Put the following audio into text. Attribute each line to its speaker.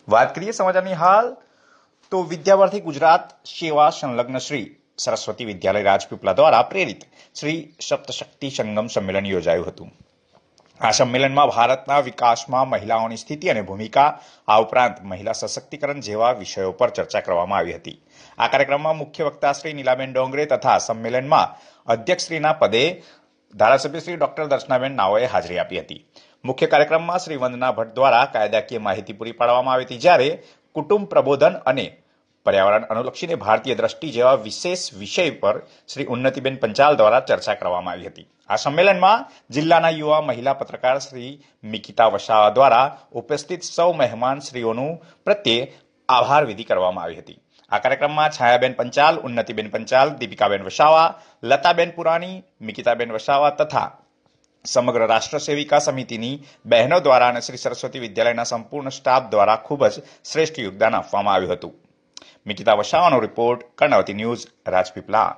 Speaker 1: વાત કરીએ સમાચારની હાલ તો વિદ્યાવાર્થી ગુજરાત સેવા સંલગ્ન શ્રી સરસ્વતી વિદ્યાલય રાજપીપળા દ્વારા પ્રેરિત શ્રી સપ્તશક્તિ સંગમ સંમેલન યોજાયું હતું. આ સંમેલનમાં ભારતના વિકાસમાં મહિલાઓની સ્થિતિ અને ભૂમિકા, આ ઉપરાંત મહિલા સશક્તિકરણ જેવા વિષયો પર ચર્ચા કરવામાં આવી હતી. આ કાર્યક્રમમાં મુખ્ય વક્તા શ્રી નીલાબેન ડોંગરે તથા સંમેલનમાં અધ્યક્ષશ્રીના પદે ધારાસભ્ય શ્રી ડોક્ટર દર્શનાબેન નાઓએ હાજરી આપી હતી. મુખ્ય કાર્યક્રમમાં શ્રી વંદના ભટ્ટ દ્વારા કાયદાકીય માહિતી પૂરી પાડવામાં આવી હતી, જ્યારે કુટુંબ પ્રબોધન અને પર્યાવરણ અનુલક્ષીને ભારતીય દ્રષ્ટિ જેવા વિશેષ વિષય પર શ્રી ઉન્નતિબેન પંચાલ દ્વારા ચર્ચા કરવામાં આવી હતી. આ સંમેલનમાં જિલ્લાના યુવા મહિલા પત્રકાર શ્રી મિકિતા વસાવા દ્વારા ઉપસ્થિત સૌ મહેમાન શ્રીઓનું પ્રત્યે આભાર વિધિ કરવામાં આવી હતી. આ કાર્યક્રમમાં છાયાબેન પંચાલ, ઉન્નતિબેન પંચાલ, દીપિકાબેન વસાવા, લતાબેન પુરાણી, મિકિતાબેન વસાવા તથા સમગ્ર રાષ્ટ્ર સેવિકા સમિતિની બહેનો દ્વારા અને શ્રી સરસ્વતી વિદ્યાલયના સંપૂર્ણ સ્ટાફ દ્વારા ખૂબ જ શ્રેષ્ઠ યોગદાન આપવામાં આવ્યું હતું. મિકિતા વસાવાનો રિપોર્ટ, કર્ણાવતી ન્યૂઝ, રાજપીપળા.